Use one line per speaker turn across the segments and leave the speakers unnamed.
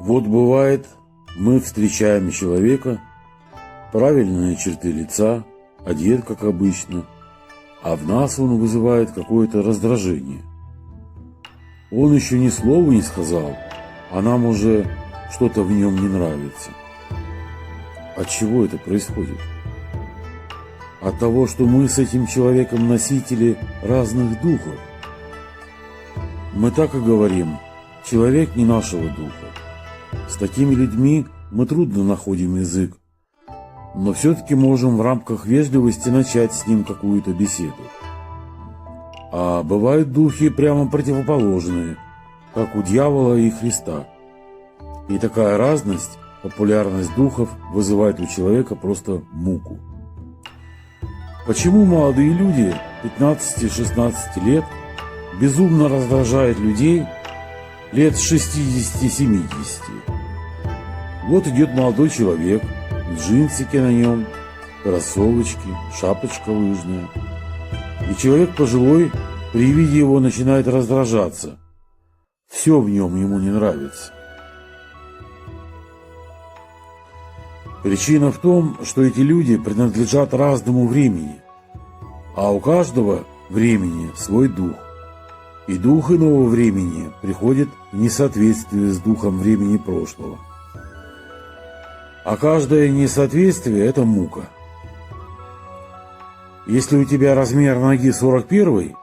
Вот бывает, мы встречаем человека, правильные черты лица, одет как обычно, а в нас он вызывает какое-то раздражение. Он еще ни слова не сказал, а нам уже что-то в нем не нравится. От чего это происходит? От того, что мы с этим человеком носители разных духов. Мы так и говорим: человек не нашего духа. С такими людьми мы трудно находим язык, но все-таки можем в рамках вежливости начать с ним какую-то беседу. А бывают духи прямо противоположные, как у дьявола и Христа. И такая разность, популярность духов вызывает у человека просто муку. Почему молодые люди 15-16 лет безумно раздражают людей лет 60-70? Вот идет молодой человек, джинсики на нем, кроссовочки, шапочка лыжная. И человек пожилой при виде его начинает раздражаться. Все в нем ему не нравится. Причина в том, что эти люди принадлежат разному времени, а у каждого времени свой дух. И дух иного времени приходит в несоответствие с духом времени прошлого. А каждое несоответствие – это мука. Если у тебя размер ноги 41,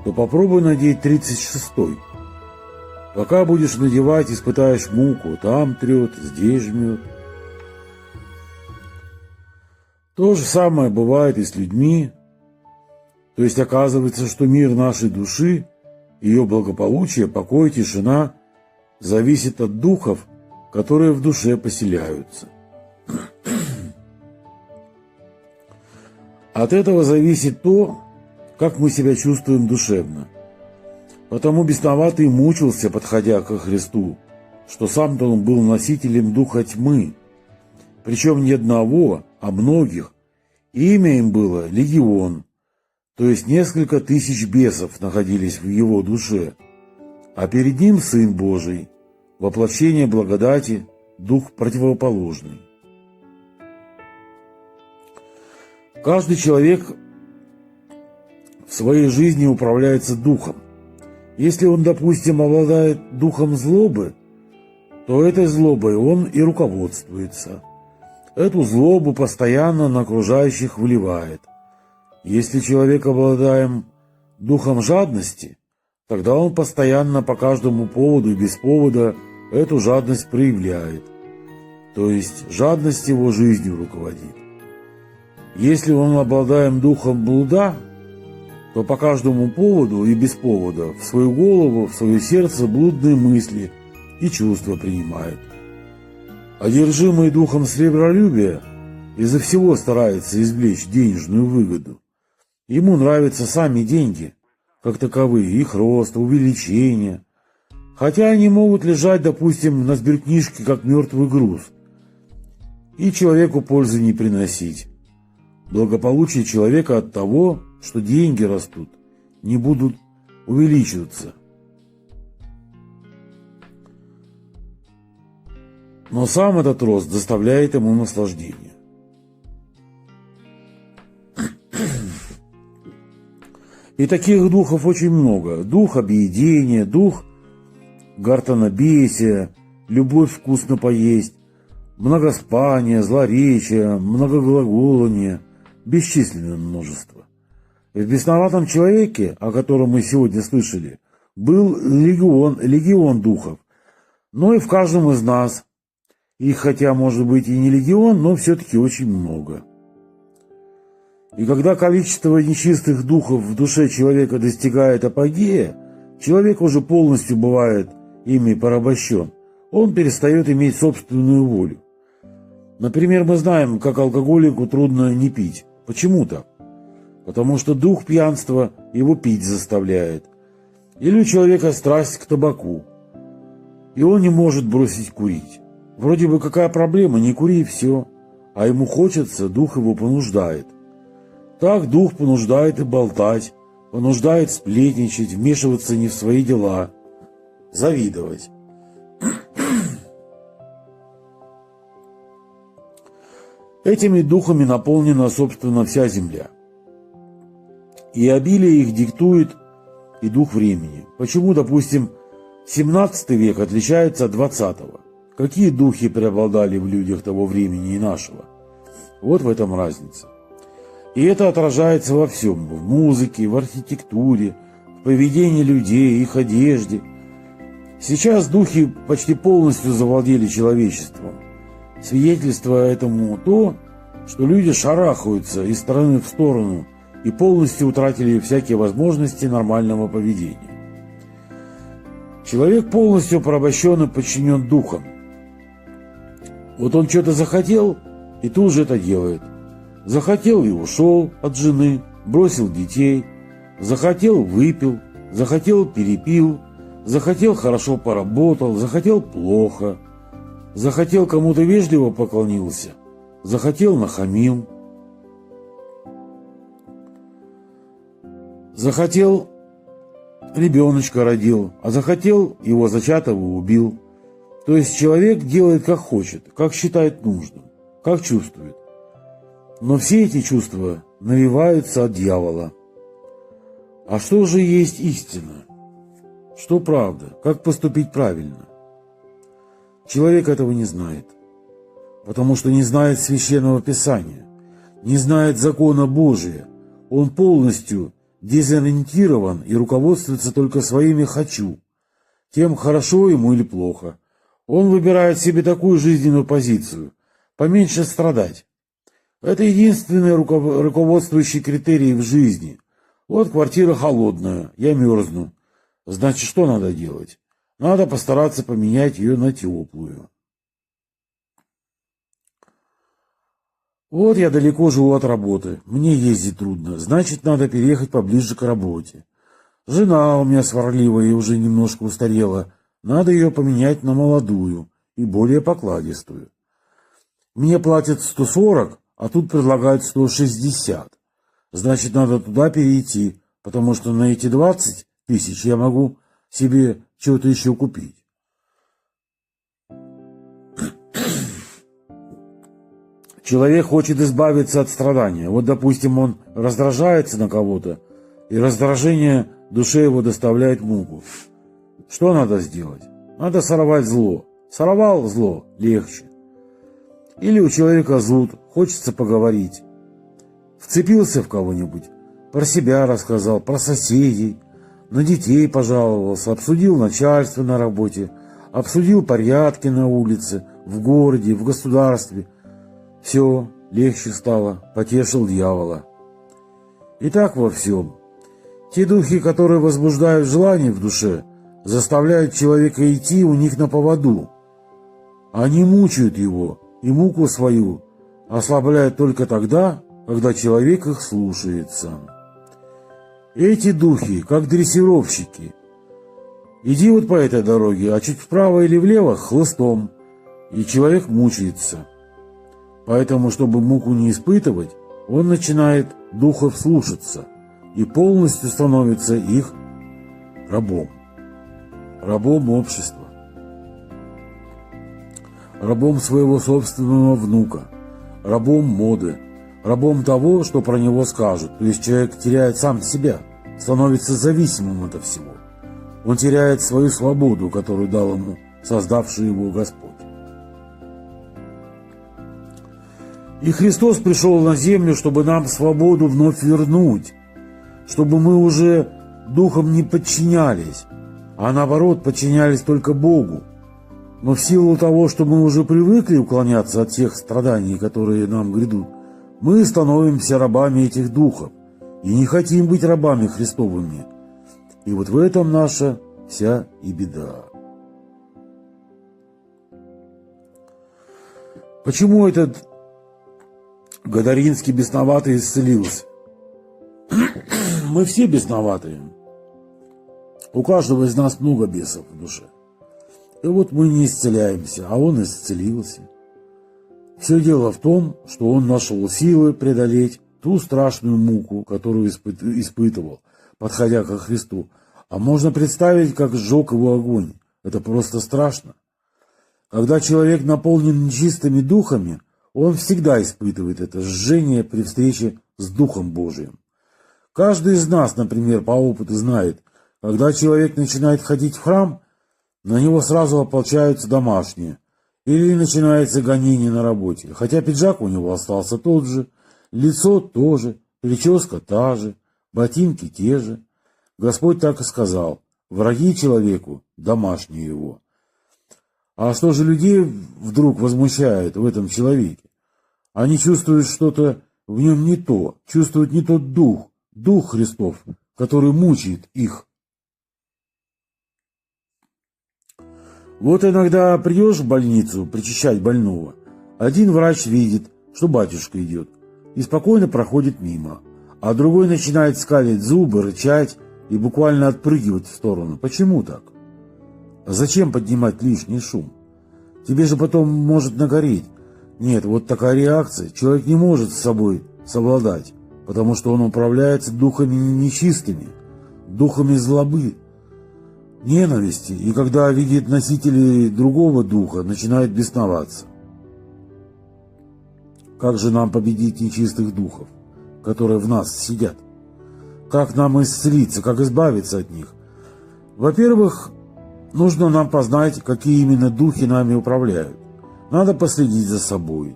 то попробуй надеть 36. Пока будешь надевать, испытаешь муку, там трет, здесь жмет. То же самое бывает и с людьми. То есть оказывается, что мир нашей души, ее благополучие, покой, тишина зависит от духов, которые в душе поселяются. От этого зависит то, как мы себя чувствуем душевно. Потому бесноватый мучился, подходя ко Христу, что сам-то он был носителем духа тьмы, причем не одного, а многих. Имя им было Легион, то есть несколько тысяч бесов находились в его душе, а перед ним Сын Божий, воплощение благодати, дух противоположный. Каждый человек в своей жизни управляется духом. Если он, допустим, обладает духом злобы, то этой злобой он и руководствуется. Эту злобу постоянно на окружающих выливает. Если человек обладаем духом жадности, тогда он постоянно по каждому поводу и без повода эту жадность проявляет. То есть жадность его жизнью руководит. Если он обладаем духом блуда, то по каждому поводу и без повода в свою голову, в свое сердце блудные мысли и чувства принимает. Одержимый духом сребролюбия изо всего старается извлечь денежную выгоду. Ему нравятся сами деньги, как таковые, их рост, увеличение. Хотя они могут лежать, допустим, на сберкнижке, как мертвый груз, и человеку пользы не приносить. Благополучие человека от того, что деньги растут, не будут увеличиваться. Но сам этот рост доставляет ему наслаждение. И таких духов очень много. Дух объедения, дух гортанобесия, любовь вкусно поесть, многоспание, злоречие, многоглаголание, бесчисленное множество. И в бесноватом человеке, о котором мы сегодня слышали, был легион духов. Но и в каждом из нас, их хотя может быть и не легион, но все-таки очень много. И когда количество нечистых духов в душе человека достигает апогея, человек уже полностью бывает ими порабощен. Он перестает иметь собственную волю. Например, мы знаем, как алкоголику трудно не пить. Почему так? Потому что дух пьянства его пить заставляет. Или у человека страсть к табаку, и он не может бросить курить. Вроде бы какая проблема, не кури и все. А ему хочется, дух его понуждает. Так дух понуждает и болтать, понуждает сплетничать, вмешиваться не в свои дела, завидовать. Этими духами наполнена, собственно, вся земля. И обилие их диктует и дух времени. Почему, допустим, 17 век отличается от 20-го? Какие духи преобладали в людях того времени и нашего? Вот в этом разница. И это отражается во всем. В музыке, в архитектуре, в поведении людей, их одежде. Сейчас духи почти полностью завладели человечеством. Свидетельство этому то, что люди шарахаются из стороны в сторону и полностью утратили всякие возможности нормального поведения. Человек полностью порабощен и подчинен духам. Вот он что-то захотел, и тут же это делает. Захотел и ушел от жены, бросил детей, захотел – выпил, захотел – перепил, захотел – хорошо поработал, захотел – плохо, захотел – кому-то вежливо поклонился, захотел – нахамил, захотел – ребеночка родил, а захотел – его зачатого убил. То есть человек делает как хочет, как считает нужным, как чувствует. Но все эти чувства навеваются от дьявола. А что же есть истина? Что правда? Как поступить правильно? Человек этого не знает, потому что не знает Священного Писания, не знает закона Божия. Он полностью дезориентирован и руководствуется только своими «хочу», тем, хорошо ему или плохо. Он выбирает себе такую жизненную позицию – поменьше страдать. Это единственный руководствующий критерий в жизни. Вот квартира холодная, я мерзну. Значит, что надо делать? Надо постараться поменять ее на теплую. Вот я далеко живу от работы, мне ездить трудно, значит, надо переехать поближе к работе. Жена у меня сварливая и уже немножко устарела. Надо ее поменять на молодую и более покладистую. Мне платят 140, а тут предлагают 160. Значит, надо туда перейти, потому что на эти 20 тысяч я могу себе что-то еще купить. Человек хочет избавиться от страдания. Вот, допустим, он раздражается на кого-то, и раздражение душе его доставляет муку. Что надо сделать? Надо сорвать зло. Сорвал зло – легче. Или у человека зуд, хочется поговорить. Вцепился в кого-нибудь, про себя рассказал, про соседей, на детей пожаловался, обсудил начальство на работе, обсудил порядки на улице, в городе, в государстве. Все, легче стало, потешил дьявола. И так во всем. Те духи, которые возбуждают желание в душе, заставляют человека идти у них на поводу. Они мучают его, и муку свою ослабляют только тогда, когда человек их слушается. Эти духи, как дрессировщики. Иди вот по этой дороге, а чуть вправо или влево – хлыстом, и человек мучается. Поэтому, чтобы муку не испытывать, он начинает духов слушаться и полностью становится их рабом. Рабом общества. Рабом своего собственного внука. Рабом моды. Рабом того, что про него скажут. То есть человек теряет сам себя, становится зависимым от всего. Он теряет свою свободу, которую дал ему создавший его Господь. И Христос пришел на землю, чтобы нам свободу вновь вернуть, чтобы мы уже духом не подчинялись, а наоборот подчинялись только Богу. Но в силу того, что мы уже привыкли уклоняться от тех страданий, которые нам грядут, мы становимся рабами этих духов и не хотим быть рабами Христовыми. И вот в этом наша вся и беда. Почему этот Гадаринский бесноватый исцелился? Мы все бесноватые. У каждого из нас много бесов в душе. И вот мы не исцеляемся, а он исцелился. Все дело в том, что он нашел силы преодолеть ту страшную муку, которую испытывал, подходя ко Христу. А можно представить, как сжег его огонь. Это просто страшно. Когда человек наполнен нечистыми духами, он всегда испытывает это жжение при встрече с Духом Божиим. Каждый из нас, например, по опыту знает, когда человек начинает ходить в храм, на него сразу ополчаются домашние, или начинается гонение на работе, хотя пиджак у него остался тот же, лицо тоже, прическа та же, ботинки те же. Господь так и сказал: враги человеку, домашние его. А что же людей вдруг возмущает в этом человеке? Они чувствуют что-то в нем не то, чувствуют не тот дух, дух Христов, который мучает их. Вот иногда придешь в больницу причащать больного, один врач видит, что батюшка идет, и спокойно проходит мимо, а другой начинает скалить зубы, рычать и буквально отпрыгивать в сторону. Почему так? Зачем поднимать лишний шум? Тебе же потом может нагореть. Нет, вот такая реакция. Человек не может с собой совладать, потому что он управляется духами нечистыми, духами злобы, ненависти, и когда видит носителей другого духа, начинает бесноваться. Как же нам победить нечистых духов, которые в нас сидят? Как нам исцелиться, как избавиться от них? Во-первых, нужно нам познать, какие именно духи нами управляют. Надо последить за собой,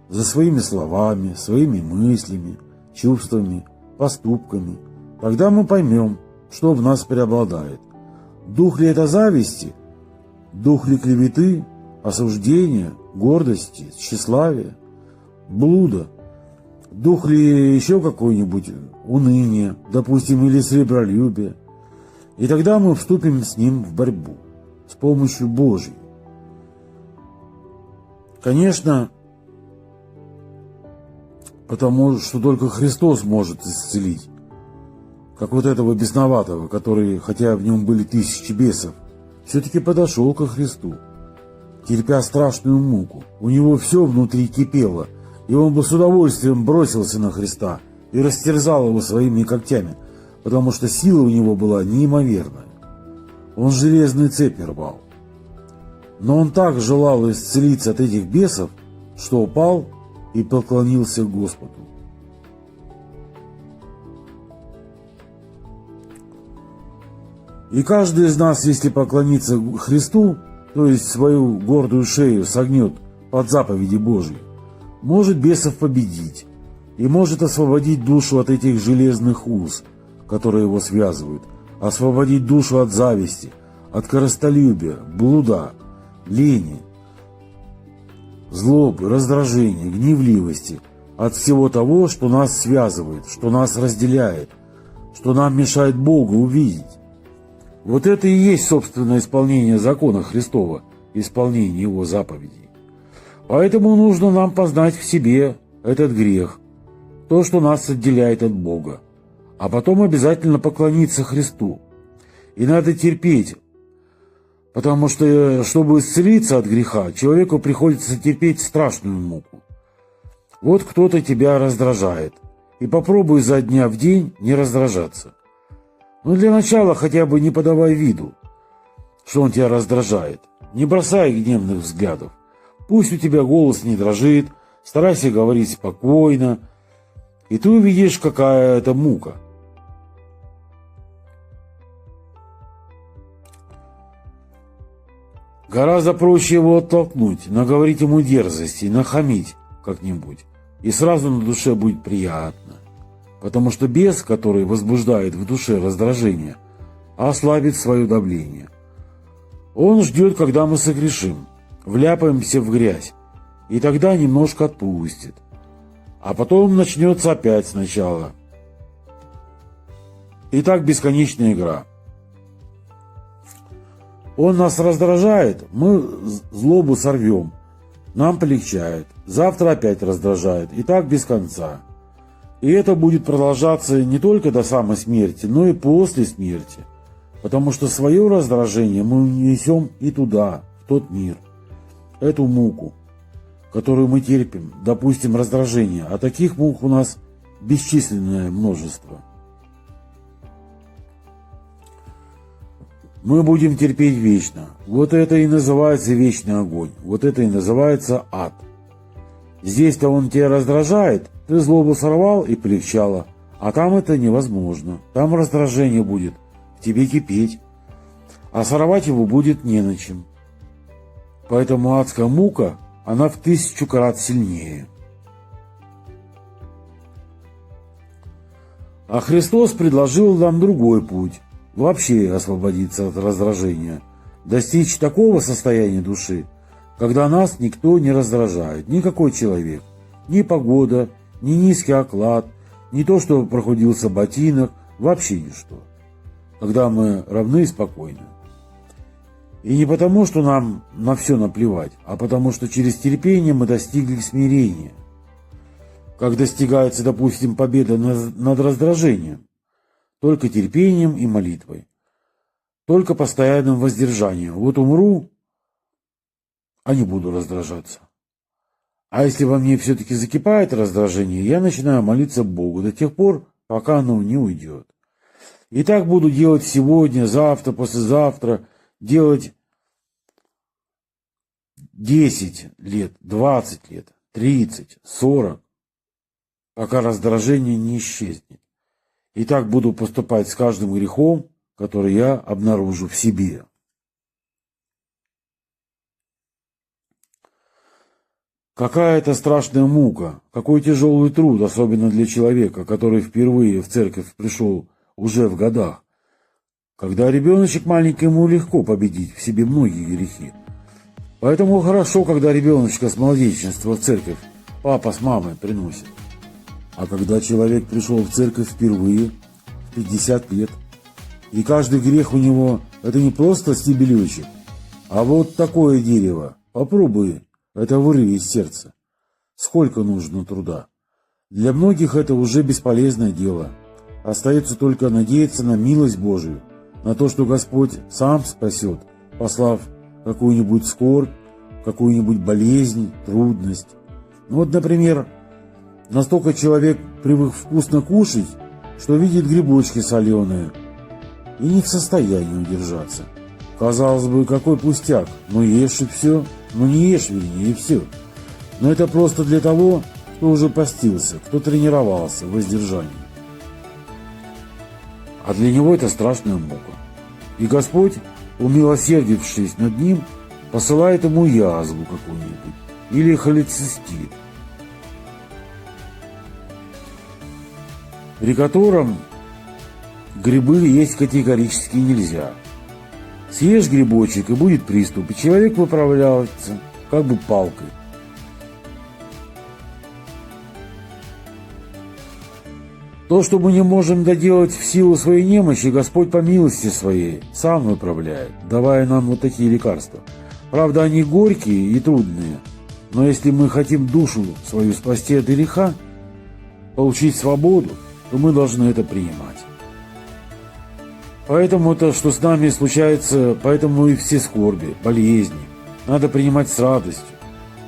за своими словами, своими мыслями, чувствами, поступками. Тогда мы поймем, что в нас преобладает. Дух ли это зависти? Дух ли клеветы, осуждения, гордости, тщеславия, блуда? Дух ли еще какой-нибудь уныния, допустим, или сребролюбия? И тогда мы вступим с ним в борьбу с помощью Божьей. Конечно, потому что только Христос может исцелить. Как вот этого бесноватого, который, хотя в нем были тысячи бесов, все-таки подошел ко Христу, терпя страшную муку. У него все внутри кипело, и он бы с удовольствием бросился на Христа и растерзал его своими когтями, потому что сила у него была неимоверная. Он железные цепи рвал. Но он так желал исцелиться от этих бесов, что упал и поклонился Господу. И каждый из нас, если поклонится Христу, то есть свою гордую шею согнет под заповеди Божьи, может бесов победить и может освободить душу от этих железных уз, которые его связывают, освободить душу от зависти, от корыстолюбия, блуда, лени, злобы, раздражения, гневливости, от всего того, что нас связывает, что нас разделяет, что нам мешает Богу увидеть. Вот это и есть собственное исполнение закона Христова, исполнение Его заповедей. Поэтому нужно нам познать в себе этот грех, то, что нас отделяет от Бога, а потом обязательно поклониться Христу. И надо терпеть, потому что, чтобы исцелиться от греха, человеку приходится терпеть страшную муку. Вот кто-то тебя раздражает, и попробуй изо дня в день не раздражаться. Но для начала хотя бы не подавай виду, что он тебя раздражает. Не бросай гневных взглядов. Пусть у тебя голос не дрожит, старайся говорить спокойно, и ты увидишь, какая это мука. Гораздо проще его оттолкнуть, наговорить ему дерзости, нахамить как-нибудь, и сразу на душе будет приятно. Потому что бес, который возбуждает в душе раздражение, ослабит свое давление. Он ждет, когда мы согрешим, вляпаемся в грязь, и тогда немножко отпустит. А потом начнется опять сначала. И так бесконечная игра. Он нас раздражает, мы злобу сорвем, нам полегчает, завтра опять раздражает, и так без конца. И это будет продолжаться не только до самой смерти, но и после смерти, потому что свое раздражение мы несем и туда, в тот мир, эту муку, которую мы терпим, допустим, раздражение, а таких мук у нас бесчисленное множество. Мы будем терпеть вечно. Вот это и называется вечный огонь. Вот это и называется ад. Здесь-то он тебя раздражает, ты злобу сорвал и полегчало. А там это невозможно. Там раздражение будет в тебе кипеть, а сорвать его будет не на чем. Поэтому адская мука, она в 1000 крат сильнее. А Христос предложил нам другой путь. Вообще освободиться от раздражения. Достичь такого состояния души, когда нас никто не раздражает. Никакой человек. Ни погода, ни низкий оклад, ни то, что прохудился ботинок. Вообще ничто. Когда мы равны и спокойны. И не потому, что нам на все наплевать, а потому, что через терпение мы достигли смирения. Как достигается, допустим, победа над раздражением? Только терпением и молитвой. Только постоянным воздержанием. Вот умру, а не буду раздражаться. А если во мне все-таки закипает раздражение, я начинаю молиться Богу до тех пор, пока оно не уйдет. И так буду делать сегодня, завтра, послезавтра, делать 10 лет, 20 лет, 30, 40, пока раздражение не исчезнет. И так буду поступать с каждым грехом, который я обнаружу в себе. Какая это страшная мука, какой тяжелый труд, особенно для человека, который впервые в церковь пришел уже в годах. Когда ребеночек маленький, ему легко победить в себе многие грехи. Поэтому хорошо, когда ребеночка с младенчества в церковь папа с мамой приносит. А когда человек пришел в церковь впервые, в 50 лет, и каждый грех у него это не просто стебелечек, а вот такое дерево, попробуй это вырви из сердца. Сколько нужно труда. Для многих это уже бесполезное дело. Остается только надеяться на милость Божию, на то, что Господь сам спасет, послав какую-нибудь скорбь, какую-нибудь болезнь, трудность. Ну вот, например, настолько человек привык вкусно кушать, что видит грибочки соленые и не в состоянии удержаться. Казалось бы, какой пустяк, ну ешь и все, ну не ешь, вернее, и все. Но это просто для того, кто уже постился, кто тренировался в воздержании. А для него это страшная мука. И Господь, умилосердившись над ним, посылает ему язву какую-нибудь или холецистит, при котором грибы есть категорически нельзя. Съешь грибочек, и будет приступ, и человек выправляется как бы палкой. То, что мы не можем доделать в силу своей немощи, Господь по милости своей сам выправляет, давая нам вот такие лекарства. Правда, они горькие и трудные, но если мы хотим душу свою спасти от греха, получить свободу, то мы должны это принимать. Поэтому то, что с нами случается, поэтому и все скорби, болезни, надо принимать с радостью.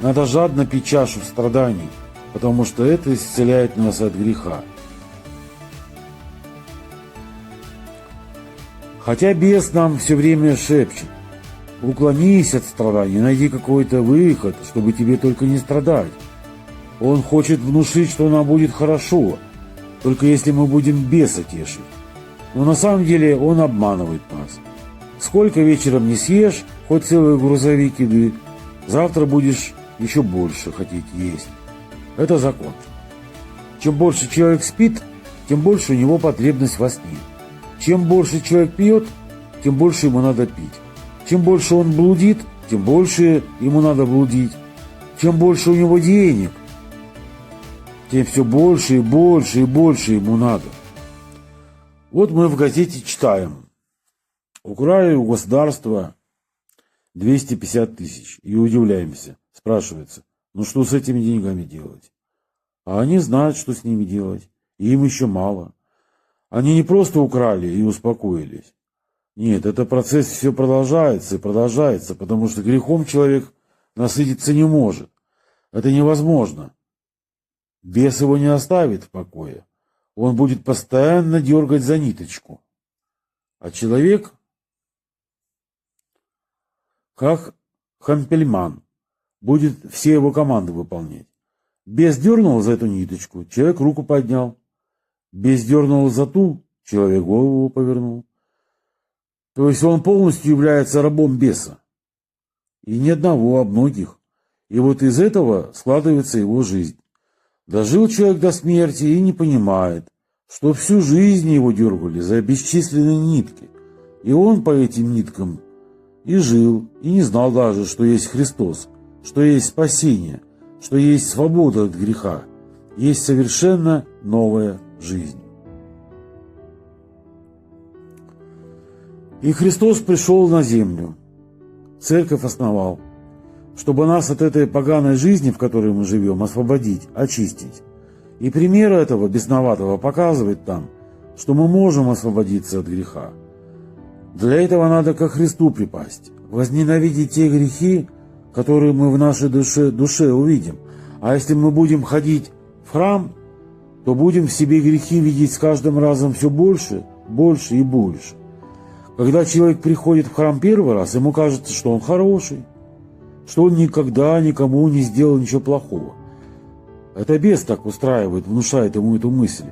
Надо жадно пить чашу страданий, потому что это исцеляет нас от греха. Хотя бес нам все время шепчет: уклонись от страданий, найди какой-то выход, чтобы тебе только не страдать. Он хочет внушить, что нам будет хорошо, только если мы будем беса тешить. Но на самом деле он обманывает нас. Сколько вечером не съешь, хоть целый грузовик еды, завтра будешь еще больше хотеть есть. Это закон. Чем больше человек спит, тем больше у него потребность во сне. Чем больше человек пьет, тем больше ему надо пить. Чем больше он блудит, тем больше ему надо блудить. Чем больше у него денег, тем все больше и больше и больше ему надо. Вот мы в газете читаем: украли у государства 250 тысяч. И удивляемся. Спрашивается, ну что с этими деньгами делать? А они знают, что с ними делать. И им еще мало. Они не просто украли и успокоились. Нет, этот процесс все продолжается и продолжается, потому что грехом человек насытиться не может. Это невозможно. Бес его не оставит в покое. Он будет постоянно дергать за ниточку. А человек, как хампельман, будет все его команды выполнять. Бес дернул за эту ниточку, человек руку поднял. Бес дернул за ту, человек голову повернул. То есть он полностью является рабом беса. И не одного, а многих. И вот из этого складывается его жизнь. Дожил человек до смерти и не понимает, что всю жизнь его дергали за бесчисленные нитки. И он по этим ниткам и жил, и не знал даже, что есть Христос, что есть спасение, что есть свобода от греха, есть совершенно новая жизнь. И Христос пришел на землю, церковь основал, чтобы нас от этой поганой жизни, в которой мы живем, освободить, очистить. И пример этого бесноватого показывает нам, что мы можем освободиться от греха. Для этого надо ко Христу припасть, возненавидеть те грехи, которые мы в нашей душе увидим. А если мы будем ходить в храм, то будем в себе грехи видеть с каждым разом все больше, больше и больше. Когда человек приходит в храм первый раз, ему кажется, что он хороший, что он никогда никому не сделал ничего плохого. Это бес так устраивает, внушает ему эту мысль.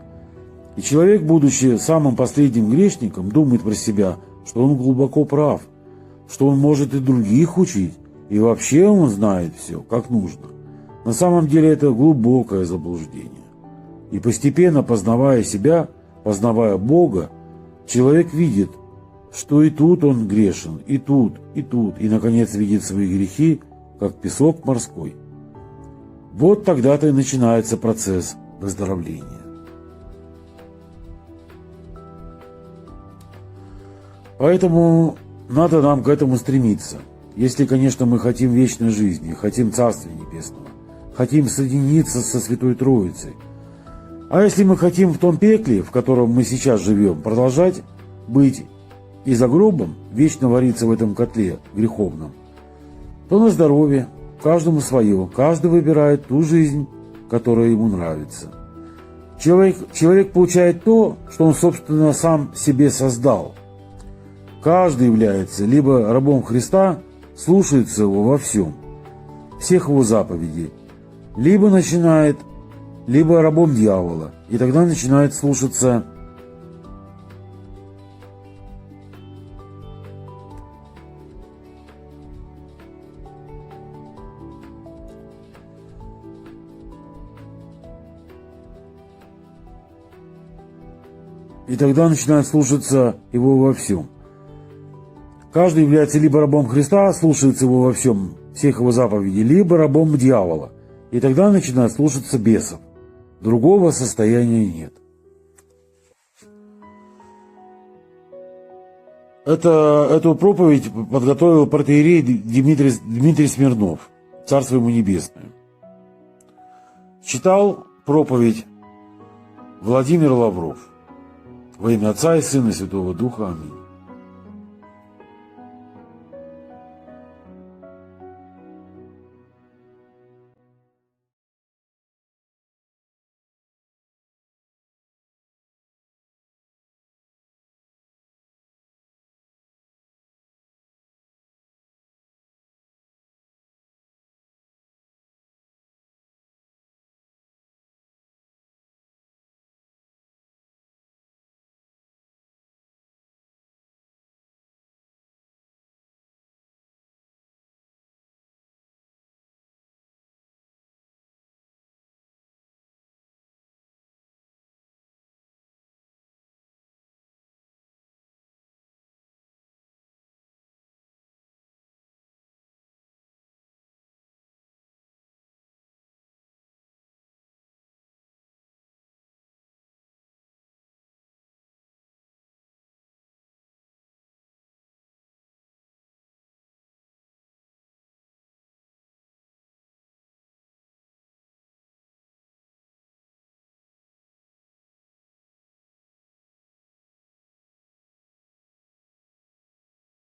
И человек, будучи самым последним грешником, думает про себя, что он глубоко прав, что он может и других учить, и вообще он знает все, как нужно. На самом деле это глубокое заблуждение. И постепенно, познавая себя, познавая Бога, человек видит, что и тут он грешен, и тут, и, наконец, видит свои грехи, как песок морской. Вот тогда-то и начинается процесс выздоровления. Поэтому надо нам к этому стремиться. Если, конечно, мы хотим вечной жизни, хотим Царствия Небесного, хотим соединиться со Святой Троицей. А если мы хотим в том пекле, в котором мы сейчас живем, продолжать быть и за гробом, вечно вариться в этом котле греховном, то на здоровье, каждому свое, каждый выбирает ту жизнь, которая ему нравится. Человек получает то, что он, собственно, сам себе создал. Каждый является либо рабом Христа, слушается его во всем, всех его заповедей, либо рабом дьявола, и тогда начинает слушаться его во всем. Каждый является либо рабом Христа, слушается его во всем, всех его заповедей, либо рабом дьявола, и тогда начинает слушаться бесов. Другого состояния нет. Эту проповедь подготовил протоиерей Дмитрий Смирнов, Царство ему небесное. Читал проповедь Владимир Лавров. Во имя Отца и Сына и Святого Духа. Аминь.